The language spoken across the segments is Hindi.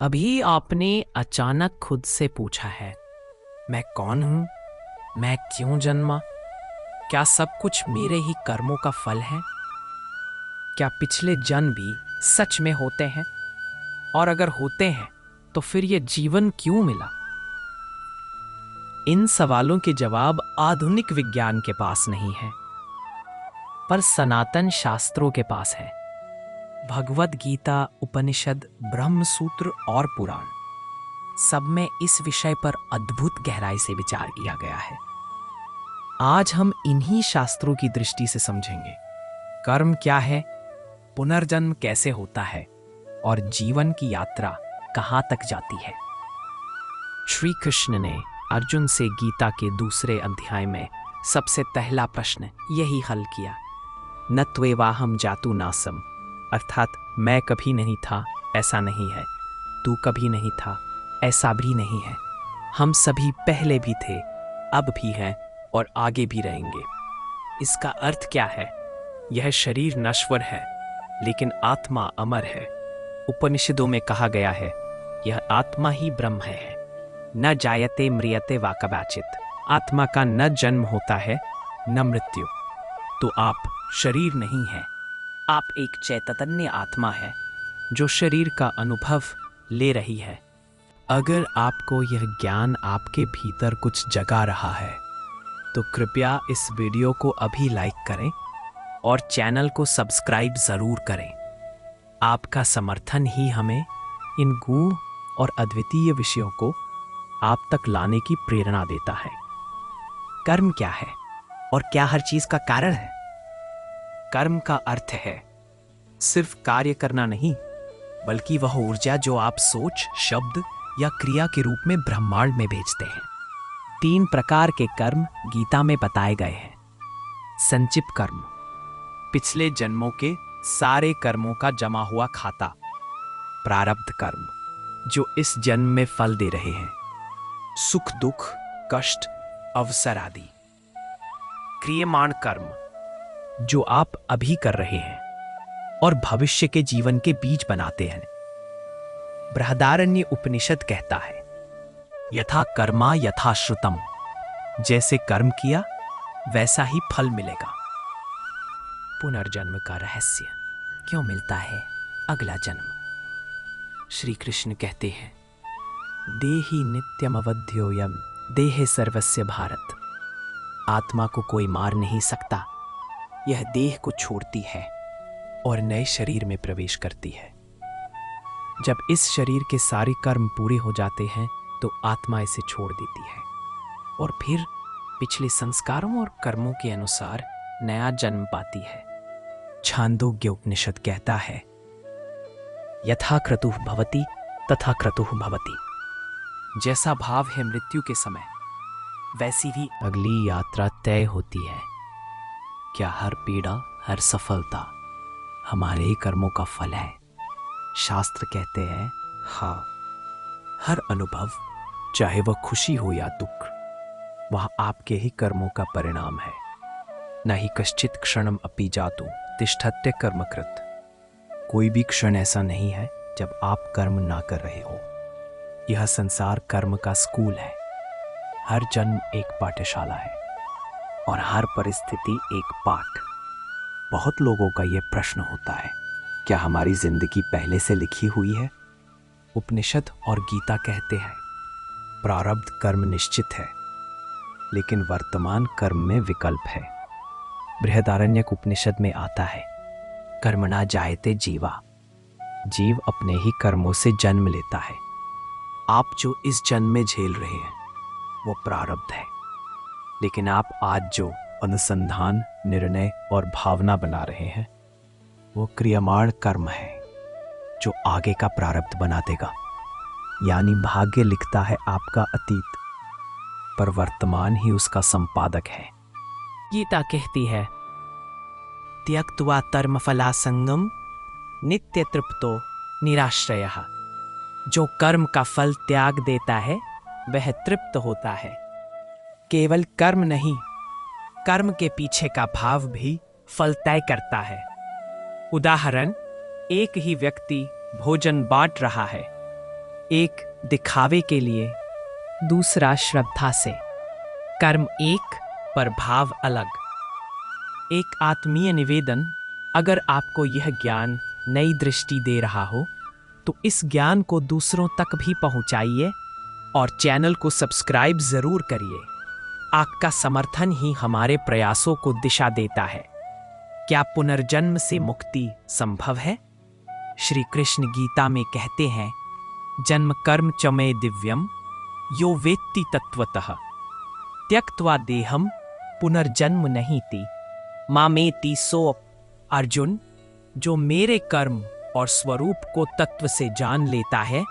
अभी आपने अचानक खुद से पूछा है, मैं कौन हूं? मैं क्यों जन्मा? क्या सब कुछ मेरे ही कर्मों का फल है? क्या पिछले जन्म भी सच में होते हैं? और अगर होते हैं तो फिर ये जीवन क्यों मिला? इन सवालों के जवाब आधुनिक विज्ञान के पास नहीं है, पर सनातन शास्त्रों के पास है। भगवद गीता, उपनिषद, ब्रह्म सूत्र और पुराण, सब में इस विषय पर अद्भुत गहराई से विचार किया गया है। आज हम इन्हीं शास्त्रों की दृष्टि से समझेंगे कर्म क्या है, पुनर्जन्म कैसे होता है और जीवन की यात्रा कहां तक जाती है। श्री कृष्ण ने अर्जुन से गीता के दूसरे अध्याय में सबसे पहला प्रश्न यही हल किया, न त्वेवाहम जातु नासम, अर्थात मैं कभी नहीं था ऐसा नहीं है, तू कभी नहीं था ऐसा भी नहीं है, हम सभी पहले भी थे, अब भी हैं और आगे भी रहेंगे। इसका अर्थ क्या है? यह शरीर नश्वर है लेकिन आत्मा अमर है। उपनिषदों में कहा गया है, यह आत्मा ही ब्रह्म है। न जायते म्रियते वा कदाचित, आत्मा का न जन्म होता है न मृत्यु। तो आप शरीर नहीं है, आप एक चैतन्य आत्मा है जो शरीर का अनुभव ले रही है। अगर आपको यह ज्ञान आपके भीतर कुछ जगा रहा है तो कृपया इस वीडियो को अभी लाइक करें और चैनल को सब्सक्राइब जरूर करें। आपका समर्थन ही हमें इन गूढ़ और अद्वितीय विषयों को आप तक लाने की प्रेरणा देता है। कर्म क्या है और क्या हर चीज का कारण है? कर्म का अर्थ है सिर्फ कार्य करना नहीं, बल्कि वह ऊर्जा जो आप सोच, शब्द या क्रिया के रूप में ब्रह्मांड में भेजते हैं। 3 प्रकार के कर्म गीता में बताए गए हैं। संचित कर्म, पिछले जन्मों के सारे कर्मों का जमा हुआ खाता। प्रारब्ध कर्म, जो इस जन्म में फल दे रहे हैं, सुख दुख, कष्ट, अवसर आदि। क्रियमाण कर्म, जो आप अभी कर रहे हैं और भविष्य के जीवन के बीज बनाते हैं। बृहदारण्य उपनिषद कहता है, यथा कर्मा यथा श्रुतम, जैसे कर्म किया वैसा ही फल मिलेगा। पुनर्जन्म का रहस्य, क्यों मिलता है अगला जन्म? श्री कृष्ण कहते हैं, देहि नित्यम अवध्योयम देहे सर्वस्य भारत। आत्मा को कोई मार नहीं सकता, यह देह को छोड़ती है और नए शरीर में प्रवेश करती है। जब इस शरीर के सारे कर्म पूरे हो जाते हैं तो आत्मा इसे छोड़ देती है और फिर पिछले संस्कारों और कर्मों के अनुसार नया जन्म पाती है। छांदोग्य उपनिषद कहता है, यथा क्रतुः भवति तथा क्रतुः भवति। जैसा भाव है मृत्यु के समय, वैसी ही अगली यात्रा तय होती है। क्या हर पीड़ा, हर सफलता हमारे ही कर्मों का फल है? शास्त्र कहते हैं, हाँ, हर अनुभव, चाहे वह खुशी हो या दुख, वह आपके ही कर्मों का परिणाम है। न ही कश्चित क्षणम अपि जातु तिष्ठत्य कर्मकृत। कोई भी क्षण ऐसा नहीं है जब आप कर्म ना कर रहे हो। यह संसार कर्म का स्कूल है। हर जन्म एक पाठशाला है और हर परिस्थिति एक पाठ। बहुत लोगों का यह प्रश्न होता है, क्या हमारी जिंदगी पहले से लिखी हुई है? उपनिषद और गीता कहते हैं, प्रारब्ध कर्म निश्चित है, लेकिन वर्तमान कर्म में विकल्प है। बृहदारण्यक उपनिषद में आता है, कर्मणा जायते जीवा। जीव अपने ही कर्मों से जन्म लेता है। आप जो इस जन्म में झेल रहे हैं वो प्रारब्ध है, लेकिन आप आज जो अनुसंधान, निर्णय और भावना बना रहे हैं वो क्रियमाण कर्म है, जो आगे का प्रारब्ध बना देगा। यानी भाग्य लिखता है आपका अतीत, पर वर्तमान ही उसका संपादक है। गीता कहती है, त्यक्त्वा कर्मफला संगम नित्य तृप्तो निराश्रयः। जो कर्म का फल त्याग देता है वह तृप्त होता है। केवल कर्म नहीं, कर्म के पीछे का भाव भी फल तय करता है। उदाहरण, एक ही व्यक्ति भोजन बांट रहा है, एक दिखावे के लिए, दूसरा श्रद्धा से। कर्म एक पर भाव अलग। एक आत्मीय निवेदन, अगर आपको यह ज्ञान नई दृष्टि दे रहा हो तो इस ज्ञान को दूसरों तक भी पहुंचाइए और चैनल को सब्सक्राइब जरूर करिए। आपका समर्थन ही हमारे प्रयासों को दिशा देता है। क्या पुनर्जन्म से मुक्ति संभव है? श्री कृष्ण गीता में कहते हैं, जन्म कर्म च मे दिव्यम यो वेत्ति तत्वतः त्यक्त्वा देहम पुनर्जन्म नहीति मामेति सो। अर्जुन, जो मेरे कर्म और स्वरूप को तत्व से जान लेता है,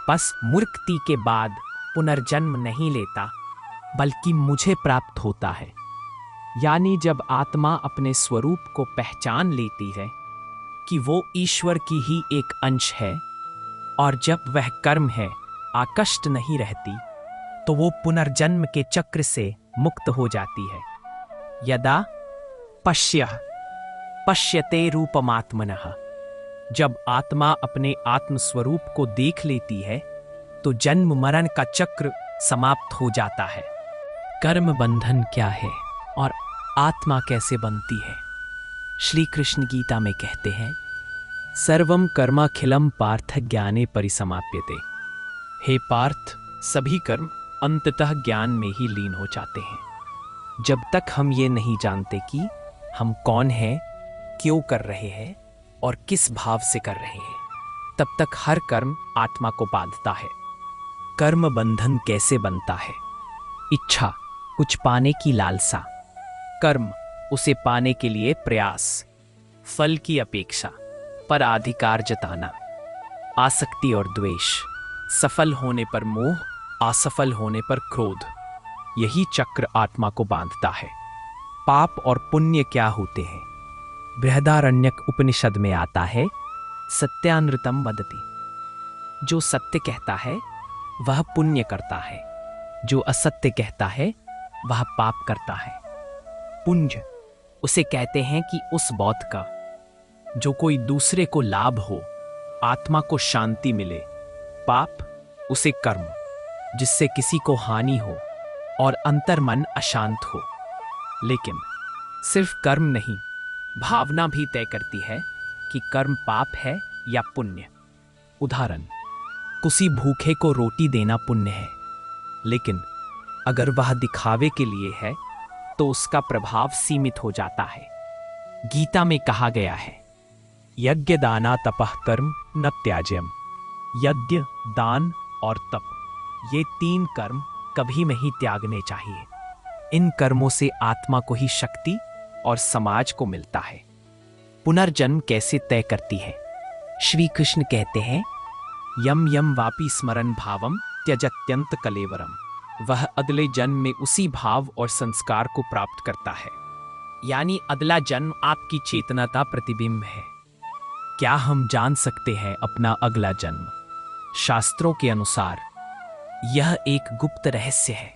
बस मुक्ति के बाद पुनर्जन्म नहीं लेता बल्कि मुझे प्राप्त होता है। यानी जब आत्मा अपने स्वरूप को पहचान लेती है कि वो ईश्वर की ही एक अंश है और जब वह कर्म है आकष्ट नहीं रहती, तो वो पुनर्जन्म के चक्र से मुक्त हो जाती है। यदा पश्यते रूपमात्मनः, जब आत्मा अपने आत्मस्वरूप को देख लेती है तो जन्म मरण का चक्र समाप्त हो जाता है। कर्म बंधन क्या है और आत्मा कैसे बनती है? श्री कृष्ण गीता में कहते हैं, सर्वम कर्माखिलम पार्थ ज्ञाने परिसमाप्यते। हे पार्थ, सभी कर्म अंततः ज्ञान में ही लीन हो जाते हैं। जब तक हम ये नहीं जानते कि हम कौन हैं, क्यों कर रहे हैं और किस भाव से कर रहे हैं, तब तक हर कर्म आत्मा को बांधता है। कर्म बंधन कैसे बनता है? इच्छा, कुछ पाने की लालसा। कर्म, उसे पाने के लिए प्रयास। फल की अपेक्षा, पर अधिकार जताना। आसक्ति और द्वेष, सफल होने पर मोह, असफल होने पर क्रोध। यही चक्र आत्मा को बांधता है। पाप और पुण्य क्या होते हैं? बृहदारण्यक उपनिषद में आता है, सत्यानृतम वदति। जो सत्य कहता है वह पुण्य करता है, जो असत्य कहता है वह पाप करता है। पुंज, उसे कहते हैं कि उस बौद्ध का जो कोई दूसरे को लाभ हो, आत्मा को शांति मिले। पाप, उसे कर्म जिससे किसी को हानि हो और अंतर्मन अशांत हो। लेकिन सिर्फ कर्म नहीं, भावना भी तय करती है कि कर्म पाप है या पुण्य। उदाहरण, किसी भूखे को रोटी देना पुण्य है, लेकिन अगर वह दिखावे के लिए है तो उसका प्रभाव सीमित हो जाता है। गीता में कहा गया है, यज्ञ दाना तपः कर्म न त्याज्यम। यज्ञ, दान और तप, ये 3 कर्म कभी नहीं त्यागने चाहिए। इन कर्मों से आत्मा को ही शक्ति और समाज को मिलता है। पुनर्जन्म कैसे तय करती है? श्री कृष्ण कहते हैं, यम यम वापि स्मरण भावम त्यजत्यंत कलेवरम। वह अगले जन्म में उसी भाव और संस्कार को प्राप्त करता है। यानी अगला जन्म आपकी चेतना का प्रतिबिंब है। क्या हम जान सकते हैं अपना अगला जन्म? शास्त्रों के अनुसार यह एक गुप्त रहस्य है।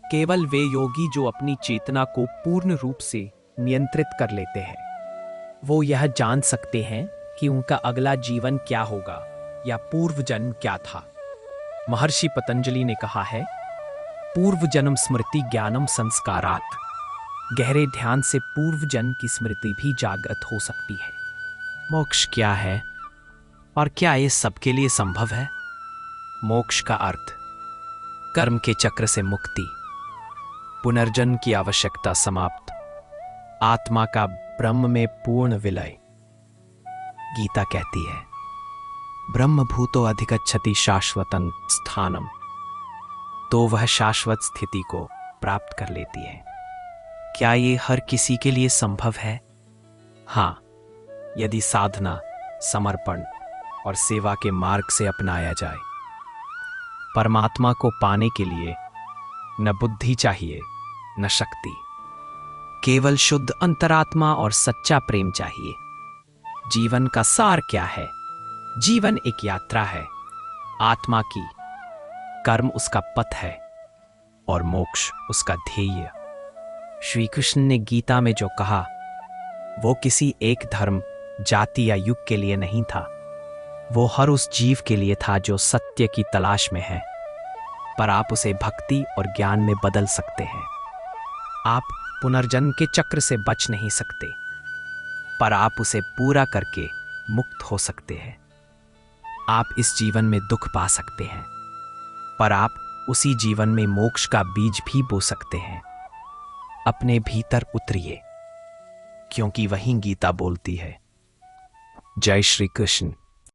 केवल वे योगी जो अपनी चेतना को पूर्ण रूप से नियंत्रित कर लेते हैं, वो यह जान सकते हैं कि उनका अगला जीवन क्या होगा या पूर्व जन्म क्या था। महर्षि पतंजलि ने कहा है, पूर्व जन्म स्मृति ज्ञानम संस्कारात्। गहरे ध्यान से पूर्व जन्म की स्मृति भी जागृत हो सकती है। मोक्ष क्या है और क्या ये सबके लिए संभव है? मोक्ष का अर्थ कर्म के चक्र से मुक्ति, पुनर्जन्म की आवश्यकता समाप्त, आत्मा का ब्रह्म में पूर्ण विलय। गीता कहती है, ब्रह्म भूतो अधिगच्छति शाश्वतं स्थानम। तो वह शाश्वत स्थिति को प्राप्त कर लेती है। क्या ये हर किसी के लिए संभव है? हाँ, यदि साधना, समर्पण और सेवा के मार्ग से अपनाया जाए। परमात्मा को पाने के लिए न बुद्धि चाहिए न शक्ति, केवल शुद्ध अंतरात्मा और सच्चा प्रेम चाहिए। जीवन का सार क्या है? जीवन एक यात्रा है, आत्मा की। कर्म उसका पथ है और मोक्ष उसका ध्येय। श्री कृष्ण ने गीता में जो कहा, वो किसी एक धर्म, जाति या युग के लिए नहीं था। वो हर उस जीव के लिए था जो सत्य की तलाश में है, पर आप उसे भक्ति और ज्ञान में बदल सकते हैं। आप पुनर्जन्म के चक्र से बच नहीं सकते, पर आप उसे पूरा करके मुक्त हो सकते हैं। आप इस जीवन में दुख पा सकते हैं, पर आप उसी जीवन में मोक्ष का बीज भी बो सकते हैं। अपने भीतर उतरिए, क्योंकि वहीं गीता बोलती है। जय श्री कृष्ण।